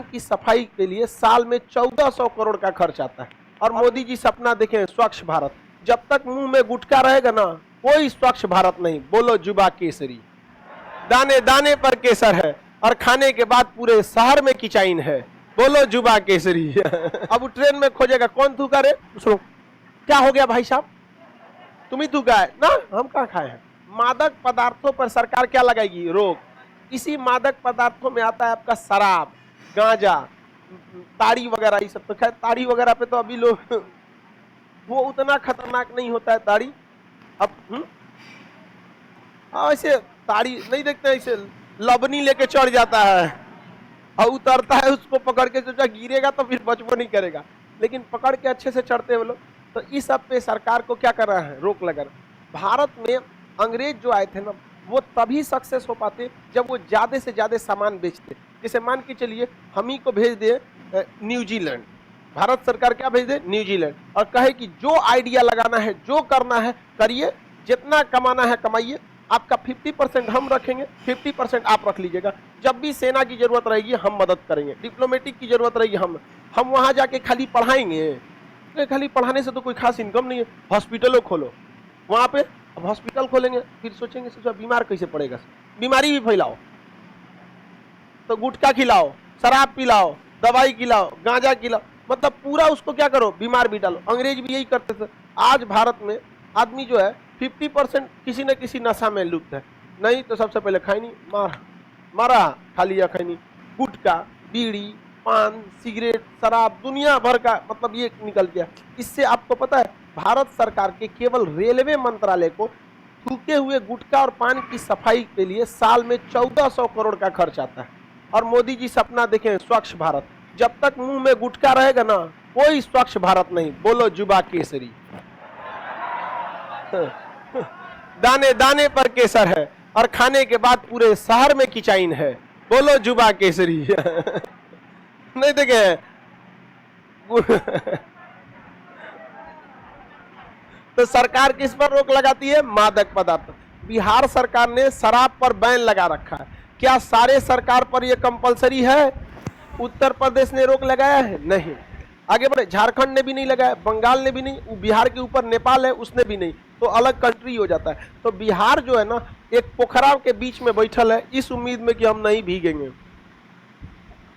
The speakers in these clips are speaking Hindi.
की सफाई के लिए साल में 1400 करोड़ का खर्च आता है। और मोदी जी सपना देखें स्वच्छ भारत। जब तक मुंह में गुटखा रहेगा ना, कोई स्वच्छ भारत नहीं। बोलो जुबा केसरी, दाने दाने पर केसर है और खाने के बाद पूरे शहर में किचाइन है। बोलो जुबा केसरी। अब ट्रेन में खोजेगा कौन थूका रे, सुनो क्या हो गया भाई साहब, तुम ही थूका है ना, हम कहाँ खाए हैं। मादक पदार्थों पर सरकार क्या लगाएगी, रोक। इसी मादक पदार्थों में आता है आपका शराब, गांजा, ताड़ी वगैरह। ये सब तो खैर ताड़ी वगैरह पे तो अभी लोग वो उतना खतरनाक नहीं होता है ताड़ी। अब ऐसे ताड़ी नहीं देखते, ऐसे लबनी लेके चढ़ जाता है और उतरता है, उसको पकड़ के सोचा गिरेगा तो फिर बचबो नहीं करेगा, लेकिन पकड़ के अच्छे से चढ़ते हैं वो लोग। तो इस सब पे सरकार को क्या कर रहा है, रोक लगा रहा। भारत में अंग्रेज जो आए थे ना, वो तभी सक्सेस हो पाते जब वो ज्यादा से ज्यादा सामान बेचते। जैसे मान के चलिए हम ही को भेज दे न्यूजीलैंड, भारत सरकार क्या भेज दे न्यूजीलैंड, और कहे कि जो आइडिया लगाना है, जो करना है करिए, जितना कमाना है कमाइए, आपका 50% हम रखेंगे, 50% आप रख लीजिएगा। जब भी सेना की जरूरत रहेगी हम मदद करेंगे, डिप्लोमेटिक की जरूरत रहेगी हम वहां जाके खाली पढ़ाएंगे। खाली पढ़ाने से तो कोई खास इनकम नहीं है। हॉस्पिटलों खोलो वहां पे, अब हॉस्पिटल खोलेंगे फिर सोचेंगे सोचा बीमार कैसे पड़ेगा, बीमारी भी फैलाओ, तो गुटखा खिलाओ, शराब पिलाओ, दवाई खिलाओ, गांजा खिलाओ, मतलब पूरा उसको क्या करो, बीमार भी डालो। अंग्रेज भी यही करते थे। आज भारत में आदमी जो है 50% किसी न किसी नशा में लुप्त है। नहीं तो सबसे पहले खैनी मारा खा लिया, खैनी, गुटखा, बीड़ी, पान, सिगरेट, शराब, दुनिया भर का मतलब ये निकल गया। इससे आपको पता है भारत सरकार के केवल रेलवे मंत्रालय को थूके हुए गुटखा और पान की सफाई के लिए साल में 1400 करोड़ का खर्च आता है। और मोदी जी सपना देखें स्वच्छ भारत। जब तक मुंह में गुटखा रहेगा ना, कोई स्वच्छ भारत नहीं। बोलो जुबा केसरी, दाने दाने पर केसर है और खाने के बाद पूरे शहर में किचाइन है। बोलो जुबा केसरी। नहीं देखे तो सरकार किस पर रोक लगाती है, मादक पदार्थ। बिहार सरकार ने शराब पर बैन लगा रखा है। क्या सारे सरकार पर यह कंपलसरी है? उत्तर प्रदेश ने रोक लगाया है? नहीं। आगे बढ़े, झारखंड ने भी नहीं लगाया, बंगाल ने भी नहीं, बिहार के ऊपर नेपाल है उसने भी नहीं, तो अलग कंट्री हो जाता है। तो बिहार जो है ना, एक पोखरा के बीच में बैठल है इस उम्मीद में कि हम नहीं भीगेंगे।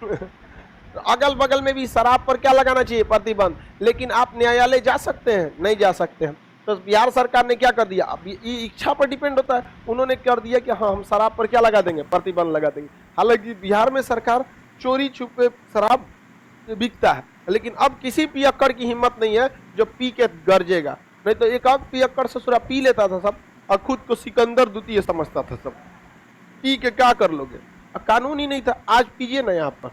तो अगल बगल में भी शराब पर क्या लगाना चाहिए, प्रतिबंध। लेकिन आप न्यायालय जा सकते हैं, नहीं जा सकते हैं। तो बिहार सरकार ने क्या कर दिया, अब ये इच्छा पर डिपेंड होता है, उन्होंने कर दिया कि हाँ हम शराब पर क्या लगा देंगे, प्रतिबंध लगा देंगे। हालांकि बिहार में सरकार चोरी छुपे शराब बिकता है, लेकिन अब किसी पियक्कड़ की हिम्मत नहीं है जो पी के गरजेगा। नहीं तो एक अब पियक्कड़ ससुरा पी लेता था सब और खुद को सिकंदर द्वितीय समझता था सब। पी के क्या कर लोगे, कानून ही नहीं था। आज पीजिए ना, यहाँ पर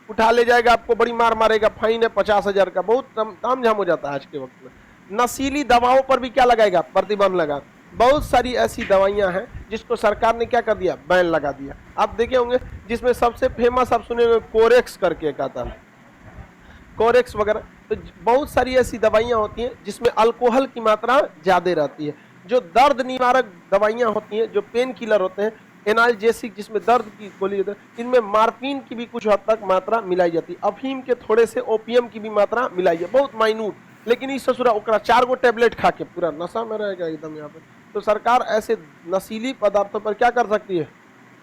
उठा ले जाएगा आपको, बड़ी मार मारेगा, फाइन है 50,000 का, बहुत ताम झाम हो जाता है आज के वक्त में। नशीली दवाओं पर भी क्या लगाएगा, प्रतिबंध लगा। बहुत सारी ऐसी दवाइयां हैं जिसको सरकार ने क्या कर दिया, बैन लगा दिया। आप देखे होंगे जिसमें सबसे फेमस आप सुने हुए कोरेक्स करके एक आता है, कोरेक्स वगैरह। तो बहुत सारी ऐसी दवाइयां होती हैं जिसमें अल्कोहल की मात्रा ज्यादा रहती है। जो दर्द निवारक दवाइयां होती हैं, जो पेन किलर होते हैं, एनाल्जेसिक जिसमें दर्द की गोली होती है, इनमें मार्फिन की भी कुछ हद तक मात्रा मिलाई जाती है। अफीम के थोड़े से ओपियम की भी मात्रा मिलाई है, बहुत माइन्यूट। लेकिन इस ससुरा ओकरा 4 गो टेबलेट खा के पूरा नशा में रहेगा एकदम यहाँ पे। तो सरकार ऐसे नशीली पदार्थों पर क्या कर सकती है,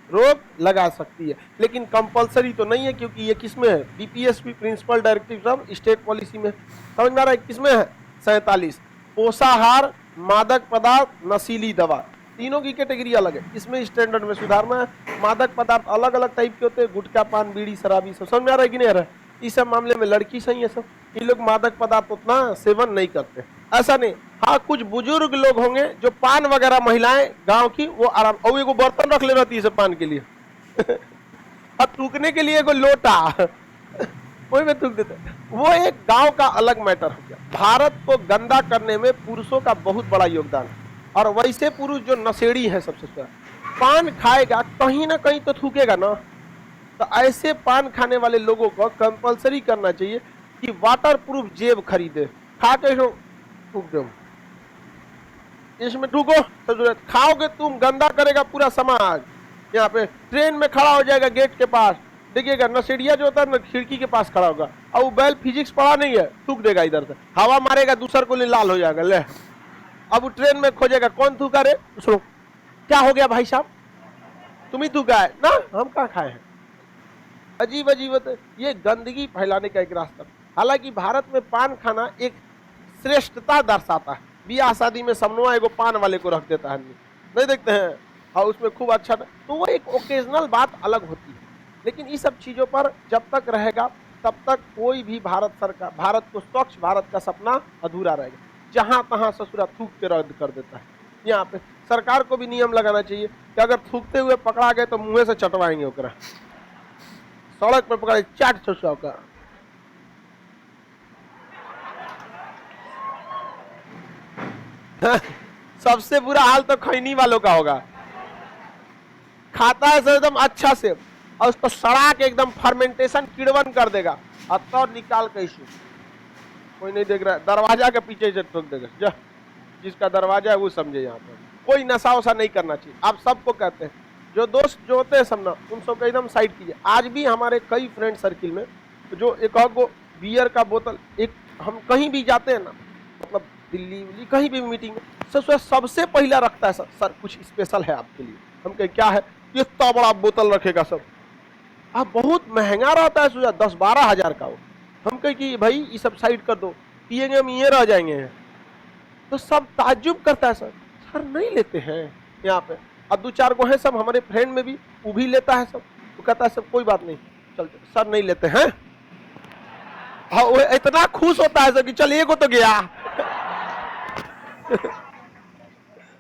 रोक लगा सकती है, लेकिन कंपलसरी तो नहीं है, क्योंकि ये किसमें है, DPSP principle directive of state policy में। समझ में आ रहा है किसमें है, 47। पोषाहार, मादक पदार्थ, नशीली दवा, तीनों की कैटेगरी अलग है। इसमें स्टैंडर्ड में सुधारना है। मादक पदार्थ अलग अलग टाइप के होते हैं, गुटखा, पान, बीड़ी, शराबी, सब समझ में आ रहा है कि नहीं आ रहा है। इस सब मामले में लड़की सही है सब, ये लोग मादक पदार्थ उतना सेवन नहीं करते, ऐसा नहीं। हाँ, कुछ बुजुर्ग लोग होंगे जो पान वगैरह, महिलाएं गांव की, वो आराम, और एगो बर्तन रख ले रहती है सब पान के लिए। अब थूकने के लिए एगो लोटा वही में थूक देते। वो एक गांव का अलग मैटर हो गया। भारत को गंदा करने में पुरुषों का बहुत बड़ा योगदान है, और वैसे पुरुष जो नशेड़ी है सबसे ज्यादा, पान खाएगा कहीं ना कहीं तो थूकेगा ना। तो ऐसे पान खाने वाले लोगों को कंपलसरी करना चाहिए कि वाटर प्रूफ जेब खरीदे, खा के थूक दो, इसमें थूको तो जरूरत। खाओगे तुम, गंदा करेगा पूरा समाज। यहाँ पे ट्रेन में खड़ा हो जाएगा गेट के पास, देखिएगा नशेड़िया जो होता है ना खिड़की के पास खड़ा होगा और वो बैल फिजिक्स पढ़ा नहीं है, थूक देगा इधर से, हवा मारेगा दूसर को लाल हो जाएगा। ले अब वो ट्रेन में खोजेगा कौन थूका रे, सुनो क्या हो गया भाई साहब, तुम ही थूका है ना, हम कहाँ खाए हैं। अजीब अजीब ये गंदगी फैलाने का एक रास्ता। हालांकि भारत में पान खाना एक श्रेष्ठता दर्शाता है। ब्याह शादी में समनुआ एगो पान वाले को रख देता है, नहीं देखते हैं, और उसमें खूब अच्छा, तो वो एक ओकेजनल बात अलग होती है। लेकिन इस सब चीज़ों पर जब तक रहेगा तब तक कोई भी भारत सरकार, भारत को स्वच्छ भारत का सपना अधूरा रहेगा। जहाँ तहाँ ससुरा थूक के रद्द कर देता है। यहाँ पे सरकार को भी नियम लगाना चाहिए कि अगर थूकते हुए पकड़ा गए तो मुँह से चटवाएंगे ओकरा, सड़क पर पकड़े चाट ससुरा का। सबसे बुरा हाल तो खैनी वालों का होगा, खाता है सर एकदम अच्छा से और उसको सड़ा के एकदम फर्मेंटेशन किड़वन कर देगा और तो निकाल के इशू, कोई नहीं देख रहा है, दरवाजा के पीछे से ठोक देगा। जा जिसका दरवाजा है वो समझे। यहाँ पर कोई नशा वशा नहीं करना चाहिए। आप सबको कहते हैं, जो दोस्त जो होते हैं सब ना, उन सबको एकदम साइड कीजिए। आज भी हमारे कई फ्रेंड सर्किल में जो एक को बियर का बोतल, एक हम कहीं भी जाते हैं ना, मतलब दिल्ली कहीं भी मीटिंग में सबसे पहला रखता है सर कुछ स्पेशल है आपके लिए। हम कहे क्या है, ये इतना बड़ा बोतल रखेगा सर, अब बहुत महंगा रहता है, सोचा 10-12 हजार का हो। हम कहे कि भाई ये सब साइड कर दो, पिएंगे हम ये रह जाएंगे। तो सब ताज्जुब करता है, सर नहीं लेते हैं यहाँ पे। अब 2-4 को है सब हमारे फ्रेंड में भी, वो भी लेता है सब, वो कहता है सब कोई बात नहीं चलते, सर नहीं लेते हैं। हाँ वो इतना खुश होता है सर कि चल एक तो गया।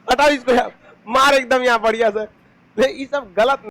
हटाओ इसको यार, मार एकदम यहाँ बढ़िया से। ये सब गलत